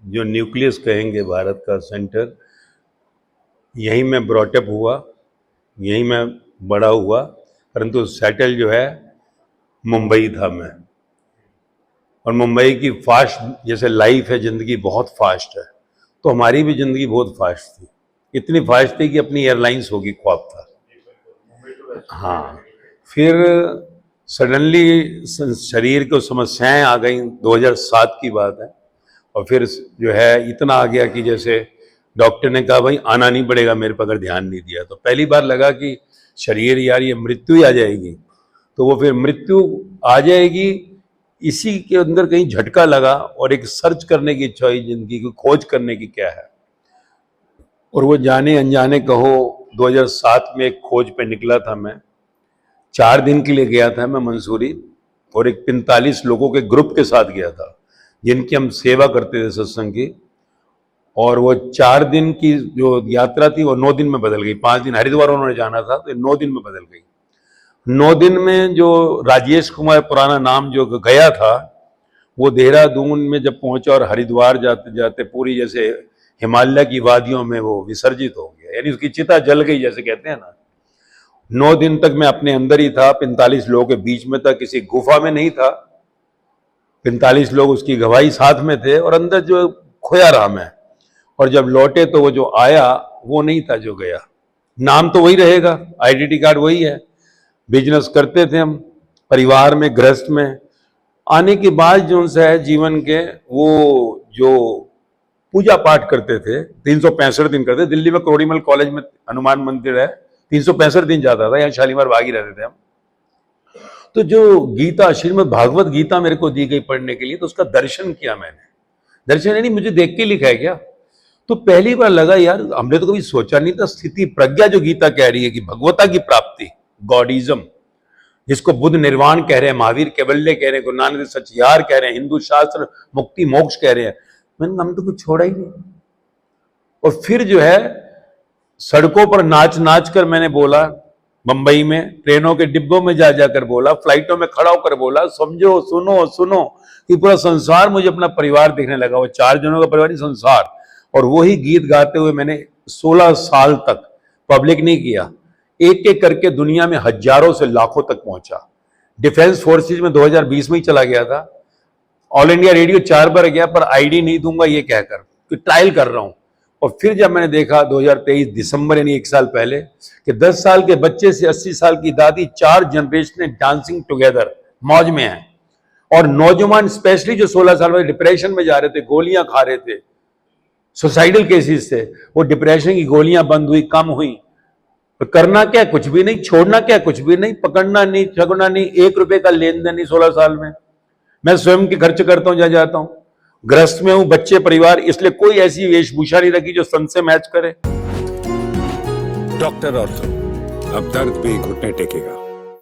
जो न्यूक्लियस कहेंगे भारत का सेंटर, यहीं मैं ब्रॉटअप हुआ, यहीं मैं बड़ा हुआ, परंतु सेटल जो है मुंबई था मैं। और मुंबई की फास्ट जैसे लाइफ है, जिंदगी बहुत फास्ट है, तो हमारी भी जिंदगी बहुत फास्ट थी। इतनी फास्ट थी कि अपनी एयरलाइंस होगी ख्वाब था। हाँ, फिर सडनली शरीर को समस्याएं आ गई, 2007 की बात है। और फिर जो है इतना आ गया कि जैसे डॉक्टर ने कहा भाई आना नहीं पड़ेगा मेरे पर अगर ध्यान नहीं दिया तो। पहली बार लगा कि शरीर यार ये मृत्यु ही आ जाएगी, तो वो फिर मृत्यु आ जाएगी इसी के अंदर कहीं झटका लगा और एक सर्च करने की इच्छा हुई जिंदगी की, खोज करने की क्या है। और वो जाने अनजाने कहो 2007 में एक खोज पे निकला था मैं। 4 दिन के लिए गया था मैं मंसूरी, और एक 45 लोगों के ग्रुप के साथ गया था जिनकी हम सेवा करते थे सत्संग की। और वो 4 दिन की जो यात्रा थी वो 9 दिन में बदल गई। 5 दिन हरिद्वार उन्होंने जाना था तो 9 दिन में बदल गई। 9 दिन में जो राजेश कुमार पुराना नाम जो गया था, वो देहरादून में जब पहुंचा और हरिद्वार जाते जाते पूरी जैसे हिमालय की वादियों में वो विसर्जित हो गया, यानी उसकी चिता जल गई जैसे कहते हैं ना। 9 दिन तक मैं अपने अंदर ही था, 45 लोगों के बीच में था, किसी गुफा में नहीं था। 45 लोग उसकी गवाही साथ में थे और अंदर जो खोया रहा मैं। और जब लौटे तो वो जो आया वो नहीं था जो गया। नाम तो वही रहेगा, आइडेंटिटी कार्ड वही है, बिजनेस करते थे हम, परिवार में गृहस्थ में। आने के बाद जो उनसे है जीवन के, वो जो पूजा पाठ करते थे 365 दिन करते। दिल्ली में करोड़ीमल कॉलेज में हनुमान मंदिर है, 365 दिन जाता था, यहाँ शालीमार बाग ही रहते थे हम। तो जो गीता, श्रीमद् भागवत गीता मेरे को दी गई पढ़ने के लिए, तो उसका दर्शन किया मैंने। दर्शन यानी मुझे देख के लिखा है क्या, तो पहली बार लगा यार हमने तो कभी सोचा नहीं था। स्थिति प्रज्ञा जो गीता कह रही है कि भगवता की प्राप्ति, गॉडिज्म, जिसको बुद्ध निर्वाण कह रहे हैं, महावीर कैवल्य कह रहे हैं, गुरु नानक सचियार कह रहे हैं, हिंदू शास्त्र मुक्ति मोक्ष कह रहे हैं, मैंने हम तो कुछ छोड़ा ही नहीं। और फिर जो है सड़कों पर नाच नाच कर मैंने बोला, मुंबई में ट्रेनों के डिब्बों में जा जाकर बोला, फ्लाइटों में खड़ा होकर बोला, समझो सुनो सुनो, कि पूरा संसार मुझे अपना परिवार दिखने लगा। वो 4 जनों का परिवार ही संसार। और वही गीत गाते हुए मैंने 16 साल तक पब्लिक नहीं किया, एक एक करके दुनिया में हजारों से लाखों तक पहुंचा। डिफेंस फोर्सेज में 2020 में ही चला गया था। ऑल इंडिया रेडियो 4 बार गया, पर आईडी नहीं दूंगा ये कहकर कि ट्रायल कर रहा हूं। और फिर जब मैंने देखा 2023 दिसंबर यानी 1 साल पहले कि 10 साल के बच्चे से 80 साल की दादी, 4 जनरेशन डांसिंग टुगेदर मौज में है। और नौजवान स्पेशली जो 16 साल में डिप्रेशन में जा रहे थे, गोलियां खा रहे थे, सुसाइडल केसेस थे, वो डिप्रेशन की गोलियां बंद हुई, कम हुई। तो करना क्या, कुछ भी नहीं, छोड़ना क्या, कुछ भी नहीं, पकड़ना नहीं, छगना नहीं, 1 रुपए का लेन देन नहीं 16 साल में। मैं स्वयं के खर्च करता हूं जहां जाता हूं, ग्रस्त में हूं, बच्चे परिवार, इसलिए कोई ऐसी वेशभूषा नहीं रखी जो संत से मैच करे। डॉक्टर ऑर्थो, अब दर्द भी घुटने टेकेगा।